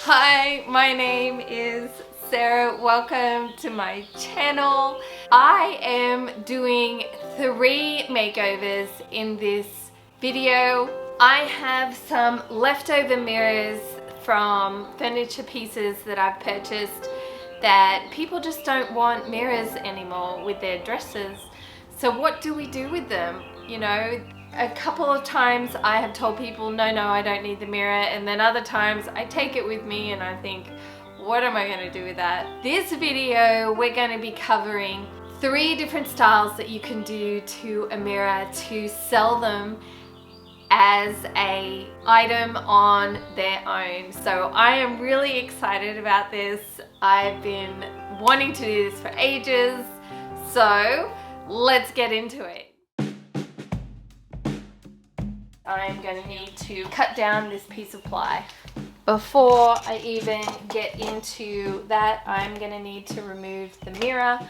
Hi, my name is Sarah. Welcome to my channel. I am doing 3 makeovers in this video. I have some leftover mirrors from furniture pieces that I've purchased that people just don't want mirrors anymore with their dresses. So what do we do with them? You know, a couple of times I have told people, no, I don't need the mirror. And then other times I take it with me and I think, what am I going to do with that? This video, we're going to be covering 3 different styles that you can do to a mirror to sell them as a item on their own. So I am really excited about this. I've been wanting to do this for ages. So let's get into it. I'm going to need to cut down this piece of ply. Before I even get into that, I'm going to need to remove the mirror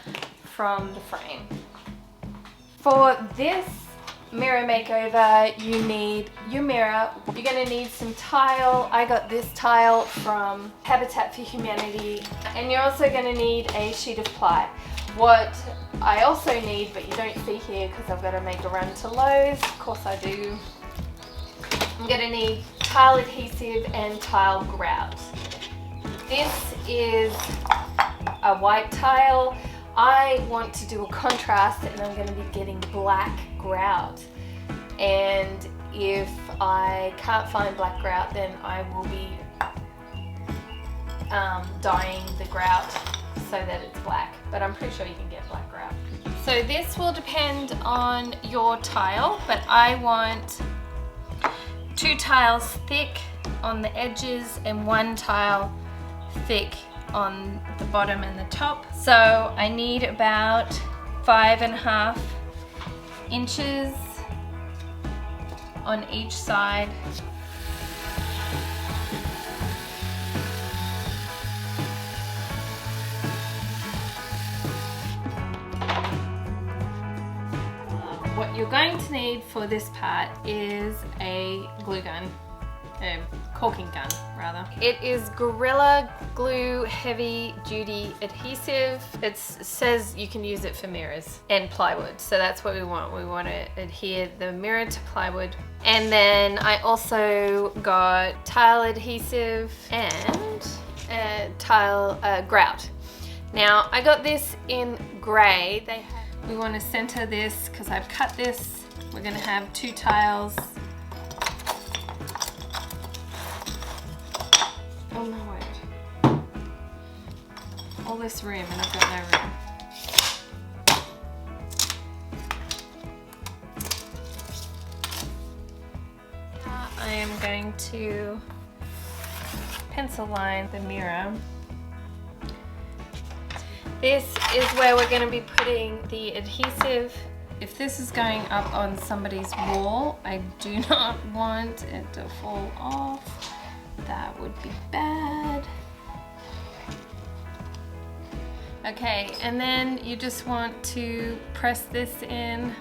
from the frame. For this mirror makeover, you need your mirror. You're going to need some tile. I got this tile from Habitat for Humanity. And you're also going to need a sheet of ply. What I also need, but you don't see here because I've got to make a run to Lowe's, of course I do, I'm going to need tile adhesive and tile grout. This is a white tile. I want to do a contrast and I'm going to be getting black grout. And if I can't find black grout, then I will be dyeing the grout so that it's black. But I'm pretty sure you can get black grout. So this will depend on your tile, but I want 2 tiles thick on the edges and 1 tile thick on the bottom and the top. So I need about 5.5 inches on each side. What you're going to need for this part is a glue gun, a caulking gun rather. It is Gorilla Glue Heavy Duty Adhesive. It says you can use it for mirrors and plywood, so that's what we want. We want to adhere the mirror to plywood. And then I also got tile adhesive and tile grout. Now I got this in grey. We want to center this because I've cut this. We're going to have 2 tiles. Oh my word. All this room and I've got no room. Now I am going to pencil line the mirror. This is where we're going to be putting the adhesive. If this is going up on somebody's wall, I do not want it to fall off. That would be bad. Okay, and then you just want to press this in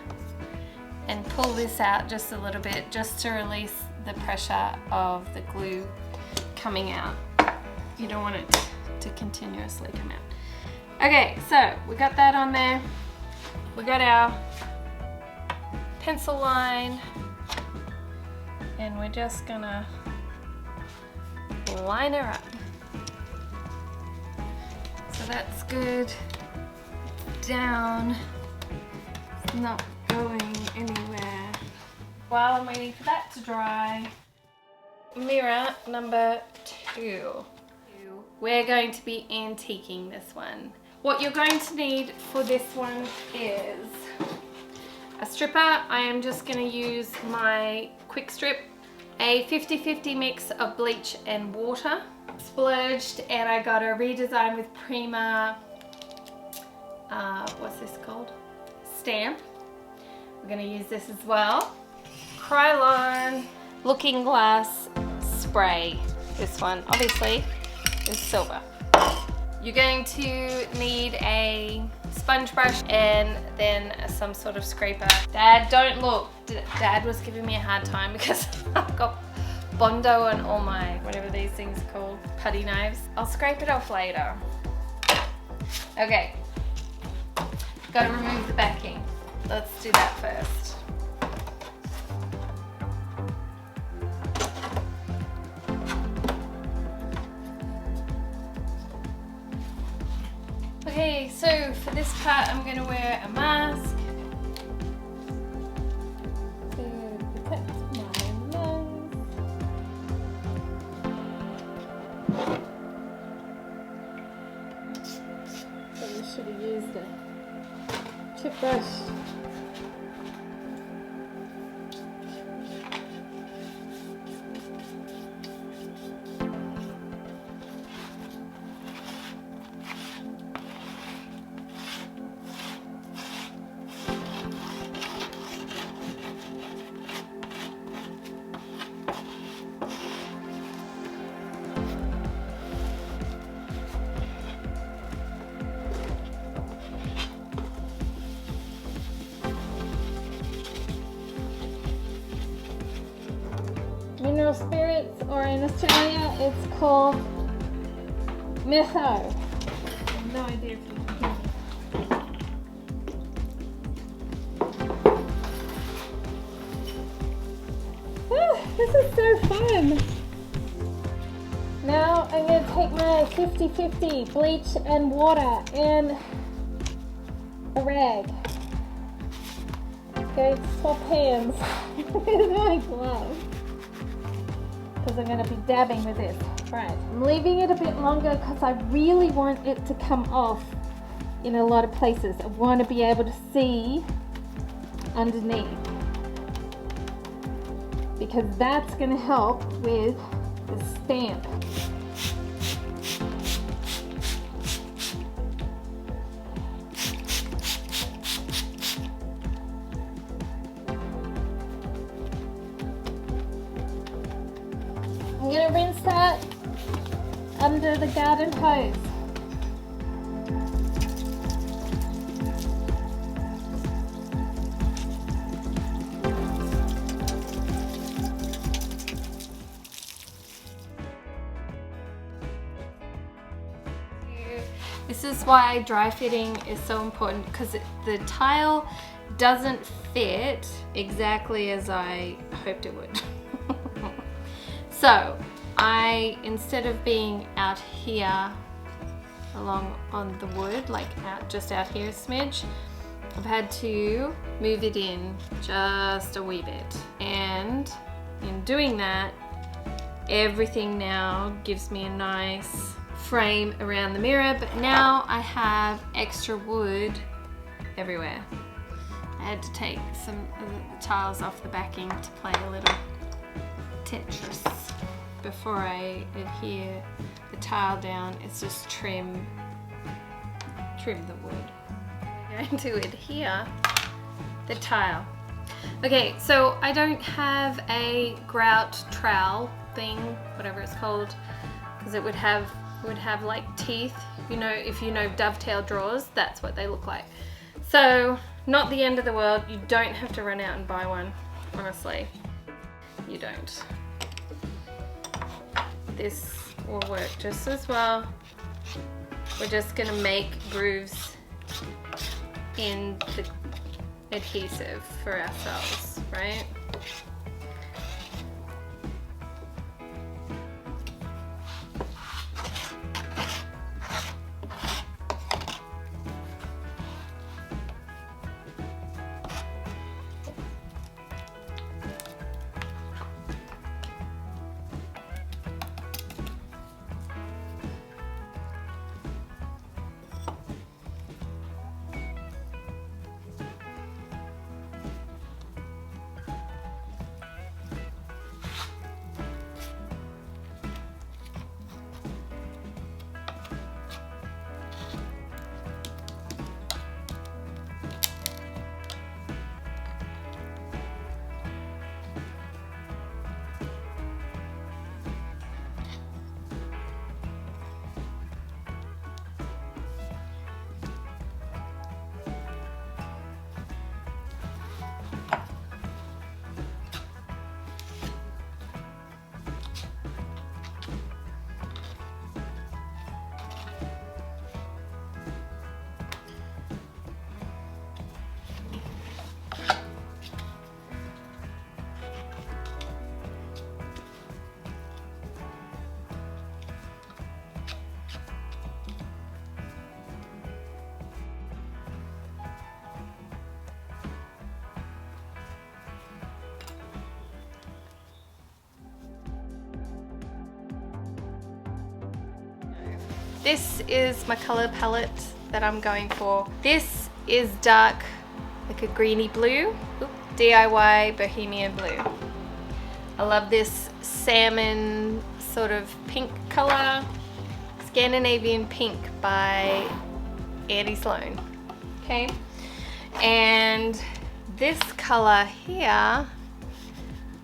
and pull this out just a little bit, just to release the pressure of the glue coming out. You don't want it to continuously come out. Okay, so we got that on there. We got our pencil line and we're just gonna line her up. So that's good. Down. It's not going anywhere. While I'm waiting for that to dry, mirror number 2. We're going to be antiquing this one. What you're going to need for this one is a stripper. I am just going to use my quick strip, a 50-50 mix of bleach and water. Splurged and I got a redesign with Prima, what's this called? Stamp. We're going to use this as well. Krylon Looking Glass Spray. This one obviously is silver. You're going to need a sponge brush and then some sort of scraper. Dad, don't look. Dad was giving me a hard time because I've got Bondo on all my, whatever these things are called, putty knives. I'll scrape it off later. Okay, gotta remove the backing. Let's do that first. Okay, so for this part I'm going to wear a mask to protect my nose. Probably should have used a chip brush. Mineral spirits, or in Australia it's called Makeover. I have no idea if you can hear me. Oh, this is so fun! Now I'm going to take my 50-50 bleach and water and a rag. Going to swap hands with my glove, because I'm going to be dabbing with this. Right, I'm leaving it a bit longer because I really want it to come off in a lot of places. I want to be able to see underneath, because that's going to help with the stamp. I'm going to rinse that under the garden hose. This is why dry fitting is so important, because the tile doesn't fit exactly as I hoped it would. So instead of being out here along on the wood, like just out here a smidge, I've had to move it in just a wee bit. And in doing that, everything now gives me a nice frame around the mirror, but now I have extra wood everywhere. I had to take some of the tiles off the backing to play a little Tetris. Before I adhere the tile down, it's just trim the wood. I'm going to adhere the tile. Okay, so I don't have a grout trowel thing, whatever it's called, because it would have like teeth. You know, if you know dovetail drawers, that's what they look like. So not the end of the world. You don't have to run out and buy one, honestly. You don't. This will work just as well. We're just gonna make grooves in the adhesive for ourselves, right? this is my color palette that I'm going for. This is dark, like a greeny blue. Oop, DIY Bohemian Blue. I love this salmon sort of pink color. Scandinavian Pink by Sloan. Okay, and this color here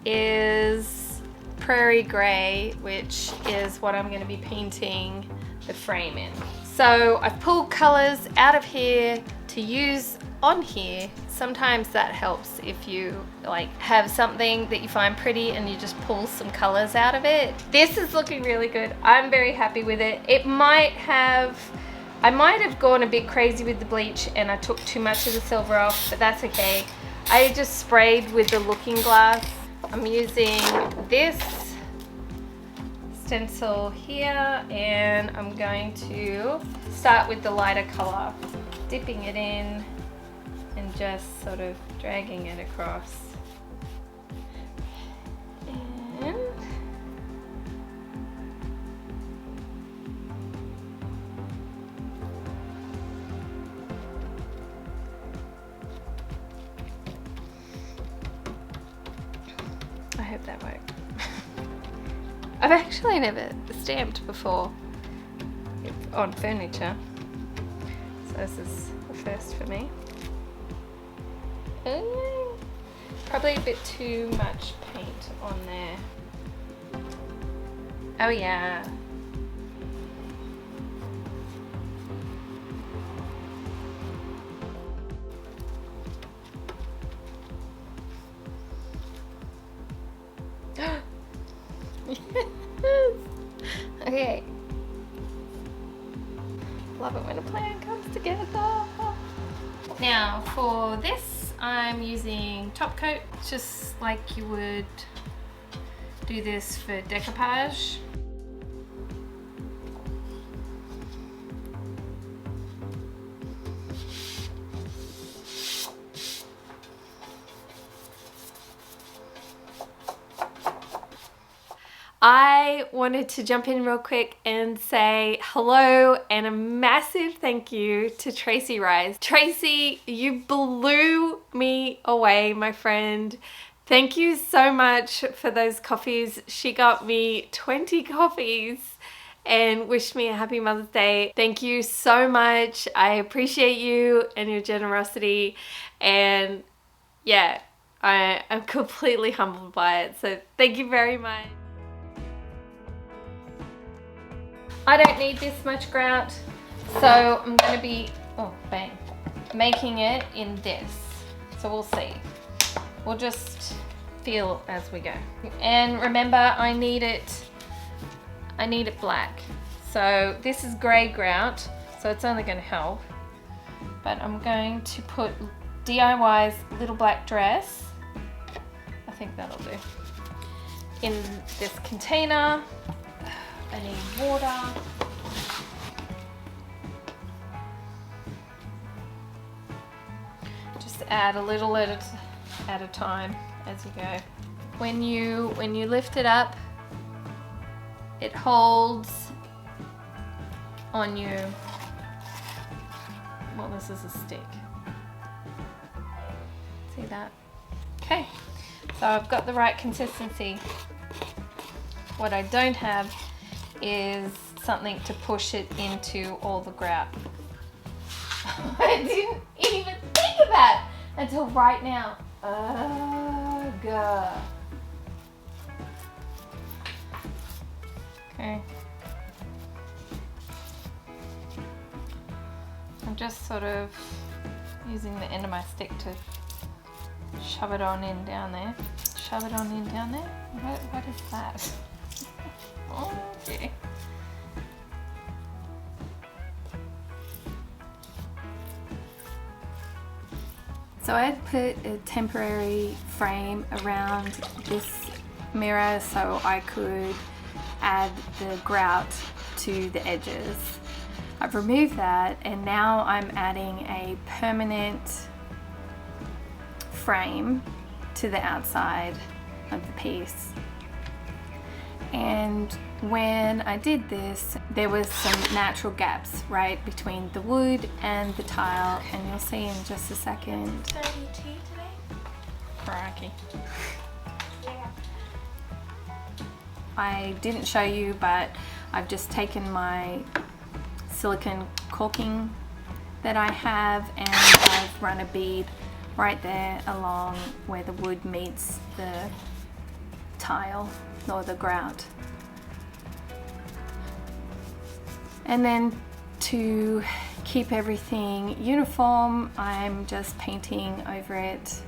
is Prairie Grey, which is what I'm going to be painting the frame in. So I've pulled colors out of here to use on here. Sometimes that helps if you like have something that you find pretty and you just pull some colors out of it. This is looking really good. I'm very happy with it. I might have gone a bit crazy with the bleach and I took too much of the silver off, but that's okay. I just sprayed with the looking glass. I'm using this stencil here and I'm going to start with the lighter color, dipping it in and just sort of dragging it across. And I hope that worked. I've actually never stamped before on furniture, so this is the first for me. Probably a bit too much paint on there. Oh yeah. Okay. Love it when a plan comes together. Now for this, I'm using top coat, just like you would do this for decoupage. I wanted to jump in real quick and say hello and a massive thank you to Tracy Rise. Tracy, you blew me away, my friend. Thank you so much for those coffees. She got me 20 coffees and wished me a happy Mother's Day. Thank you so much. I appreciate you and your generosity, and yeah, I am completely humbled by it. So thank you very much. I don't need this much grout, so I'm going to be, oh bang, making it in this. So we'll see. We'll just feel as we go. And remember, I need it black. So this is grey grout, so it's only going to help. But I'm going to put DIY's Little Black Dress. I think that'll do. In this container. I need water. Just add a little at a time as you go. When you lift it up, it holds on you. Well, this is a stick. See that? Okay, so I've got the right consistency. What I don't have is something to push it into all the grout. I didn't even think of that until right now. Ugh. Okay. I'm just sort of using the end of my stick to shove it on in down there. Shove it on in down there? What is that? Okay. So I had put a temporary frame around this mirror so I could add the grout to the edges. I've removed that and now I'm adding a permanent frame to the outside of the piece. And when I did this, there was some natural gaps right between the wood and the tile, and you'll see in just a second. So you tea today? Crikey. Yeah. I didn't show you, but I've just taken my silicone caulking that I have, and I've run a bead right there along where the wood meets the tile or the grout. And then to keep everything uniform, I'm just painting over it.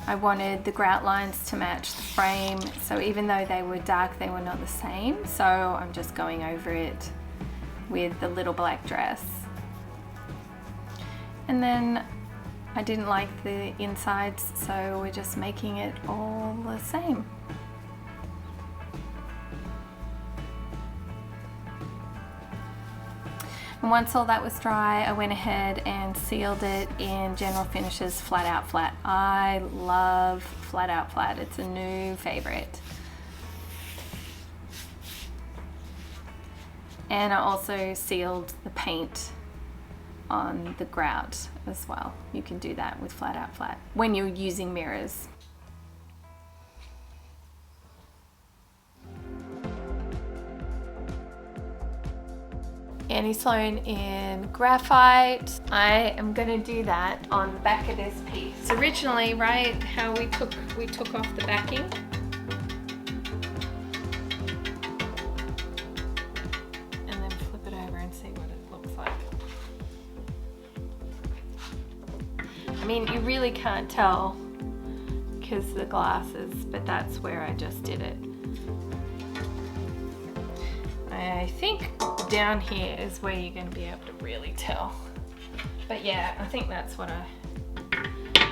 I wanted the grout lines to match the frame, so even though they were dark, they were not the same. So I'm just going over it with the little black dress. And then I didn't like the insides, so we're just making it all the same. And once all that was dry, I went ahead and sealed it in General Finishes Flat Out Flat. I love Flat Out Flat. It's a new favorite. And I also sealed the paint on the grout as well. You can do that with Flat Out Flat when you're using mirrors. Annie Sloan in graphite. I am going to do that on the back of this piece. Originally, right, how we took off the backing. And then flip it over and see what it looks like. I mean, you really can't tell because of the glasses, but that's where I just did it. I think down here is where you're going to be able to really tell. But yeah, I think that's what I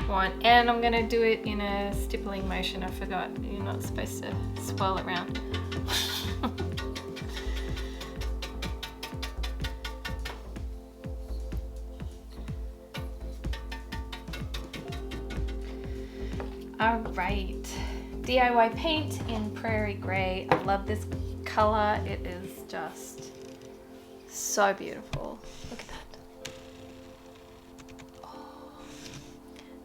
want. And I'm going to do it in a stippling motion. I forgot, you're not supposed to swirl it around. Alright, DIY paint in Prairie Grey. I love this color. It is just so beautiful. Look at that. Oh.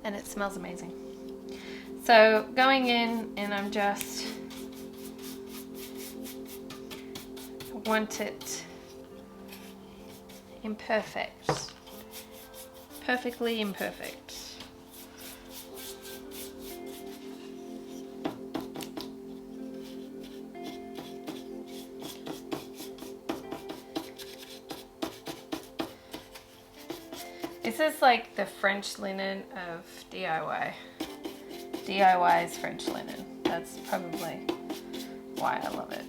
And it smells amazing. So going in, and I want it imperfect. Perfectly imperfect. This is like the French linen of DIY. DIY is French linen. That's probably why I love it.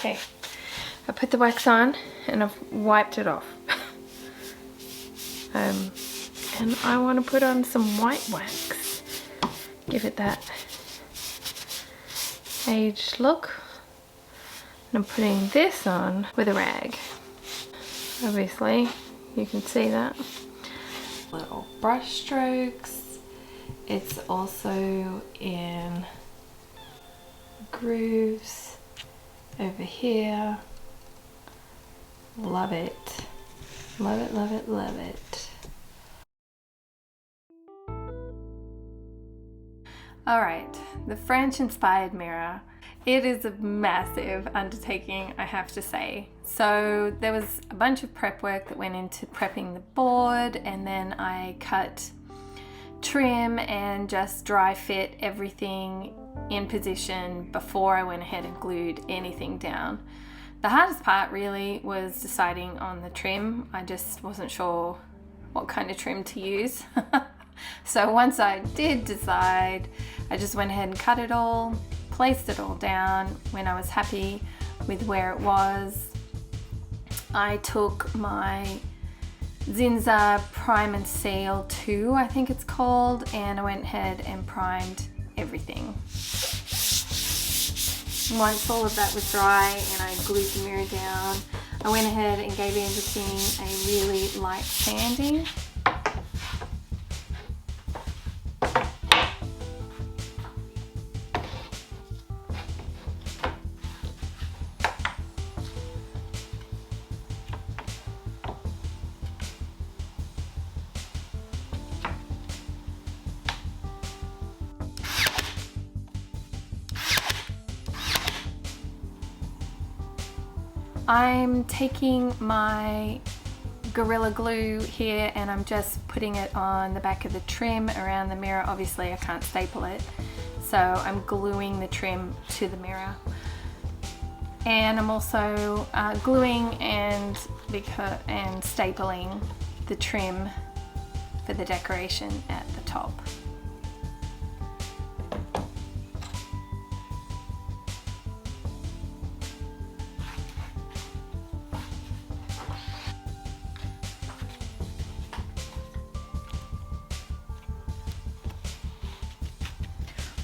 Okay, I put the wax on and I've wiped it off. And I want to put on some white wax. Give it that aged look. And I'm putting this on with a rag. Obviously, you can see that. Little brush strokes. It's also in grooves. Over here. Love it. Love it, love it, love it. Alright, the French-inspired mirror. It is a massive undertaking, I have to say. So there was a bunch of prep work that went into prepping the board, and then I cut trim and just dry fit everything in position before I went ahead and glued anything down. The hardest part really was deciding on the trim. I just wasn't sure what kind of trim to use. So once I did decide, I just went ahead and cut it all, placed it all down. When I was happy with where it was, I took my Zinza Prime and Seal 2, I think it's called, and I went ahead and primed everything. Once all of that was dry and I glued the mirror down, I went ahead and gave everything a really light sanding. I'm taking my Gorilla Glue here and I'm just putting it on the back of the trim around the mirror. Obviously I can't staple it, so I'm gluing the trim to the mirror. And I'm also gluing and stapling the trim for the decoration at the top.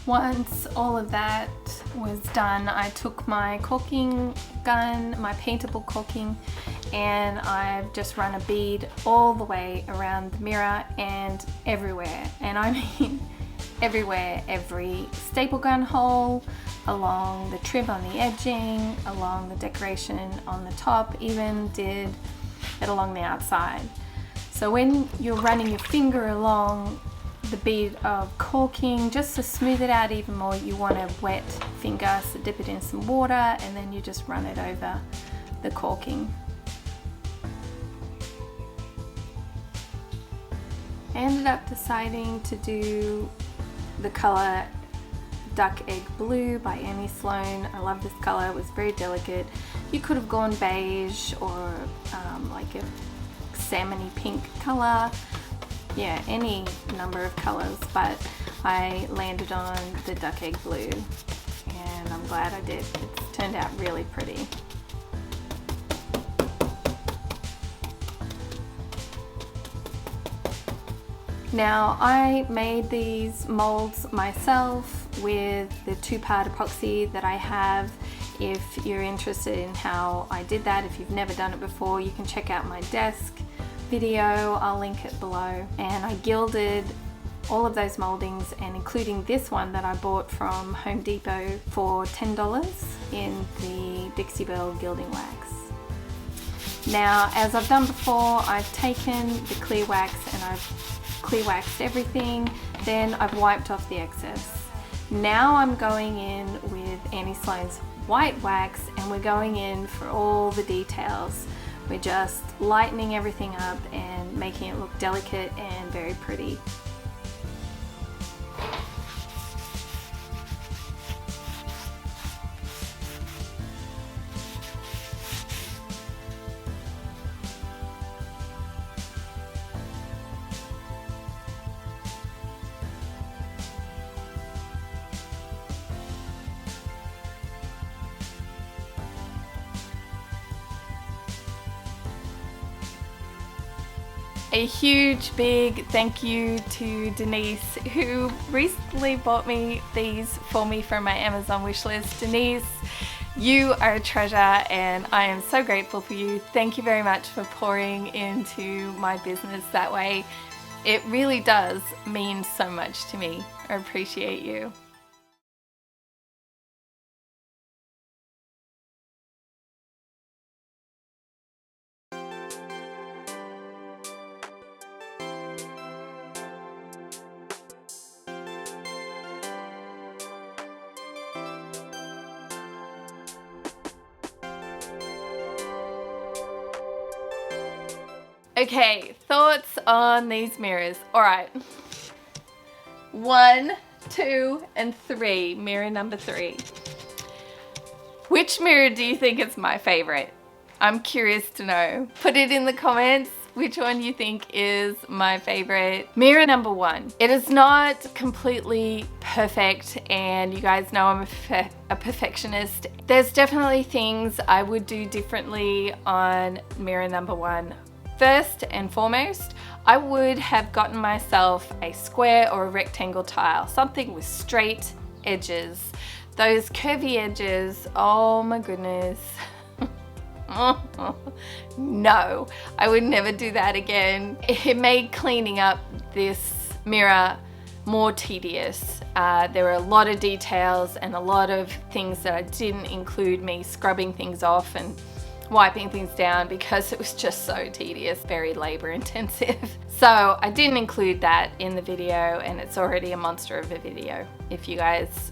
Once all of that was done, I took my caulking gun, my paintable caulking, and I've just run a bead all the way around the mirror and everywhere. And I mean everywhere, every staple gun hole, along the trim on the edging, along the decoration on the top, even did it along the outside. So when you're running your finger along the bead of caulking, just to smooth it out even more, you want a wet finger, so dip it in some water and then you just run it over the caulking. I ended up deciding to do the color Duck Egg Blue by Sloan. I love this color, it was very delicate. You could have gone beige or like a salmony pink color. Yeah, any number of colors, but I landed on the Duck Egg Blue and I'm glad I did. It's turned out really pretty. Now I made these molds myself with the 2-part epoxy that I have. If you're interested in how I did that, if you've never done it before, you can check out my desk video, I'll link it below. And I gilded all of those moldings, and including this one that I bought from Home Depot for $10 in the Dixie Belle gilding wax. Now, as I've done before, I've taken the clear wax and I've clear waxed everything, then I've wiped off the excess. Now I'm going in with Sloan's white wax and we're going in for all the details. We're just lightening everything up and making it look delicate and very pretty. A huge big thank you to Denise, who recently bought me these for me from my Amazon wishlist. Denise, you are a treasure and I am so grateful for you. Thank you very much for pouring into my business that way. It really does mean so much to me. I appreciate you. Okay, thoughts on these mirrors. All right, 1, 2, and 3, mirror number 3. Which mirror do you think is my favorite? I'm curious to know. Put it in the comments which one you think is my favorite. Mirror number 1. It is not completely perfect, and you guys know I'm a perfectionist. There's definitely things I would do differently on mirror number 1. first and foremost, I would have gotten myself a square or a rectangle tile, something with straight edges. Those curvy edges, oh my goodness. No, I would never do that again. It made cleaning up this mirror more tedious. There were a lot of details and a lot of things that I didn't include me scrubbing things off and wiping things down because it was just so tedious, very labor intensive. So I didn't include that in the video, and it's already a monster of a video. If you guys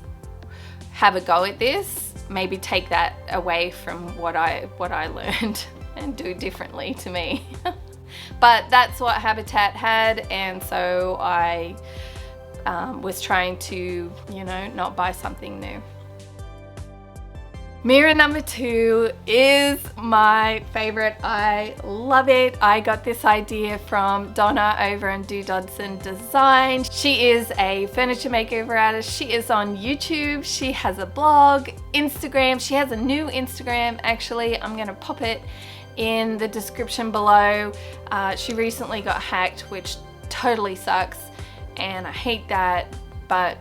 have a go at this, maybe take that away from what I learned and do differently to me. But that's what Habitat had, and so I was trying to, you know, not buy something new. Mirror number 2 is my favorite. I love it. I got this idea from Donna over in Dodson Designs. She is a furniture makeover artist. She is on YouTube. She has a blog, Instagram. She has a new Instagram actually. I'm gonna pop it in the description below. She recently got hacked, which totally sucks, and I hate that, but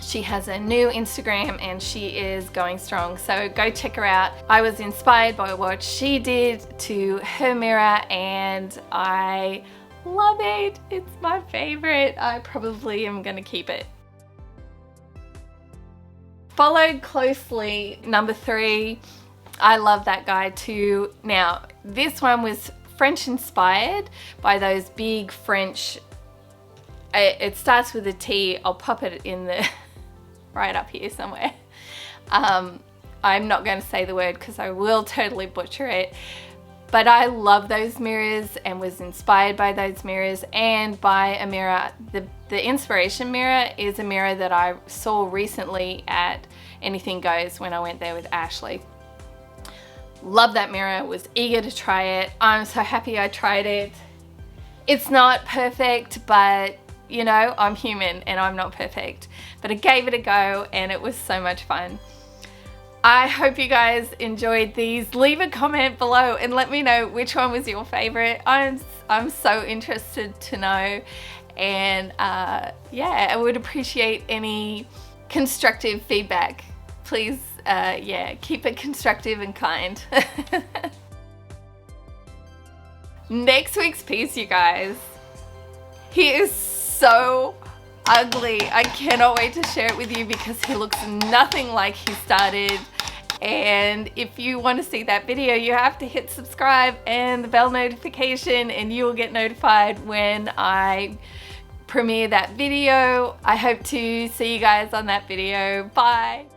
she has a new Instagram and she is going strong, so go check her out. I was inspired by what she did to her mirror and I love it. It's my favorite. I probably am gonna keep it. Followed closely, number 3. I love that guy too. Now, this one was French inspired by those big French, it starts with a T. I'll pop it in the right up here somewhere. I'm not going to say the word because I will totally butcher it, but I love those mirrors and was inspired by those mirrors and by a mirror. The inspiration mirror is a mirror that I saw recently at Anything Goes when I went there with Ashley. Love that mirror, was eager to try it. I'm so happy I tried it. It's not perfect, but you know, I'm human and I'm not perfect, but I gave it a go and it was so much fun. I hope you guys enjoyed these. Leave a comment below and let me know which one was your favorite. I'm so interested to know, and yeah, I would appreciate any constructive feedback. Please, yeah, keep it constructive and kind. Next week's piece, you guys. He is so ugly. I cannot wait to share it with you because he looks nothing like he started. And if you want to see that video, you have to hit subscribe and the bell notification and you will get notified when I premiere that video. I hope to see you guys on that video. Bye.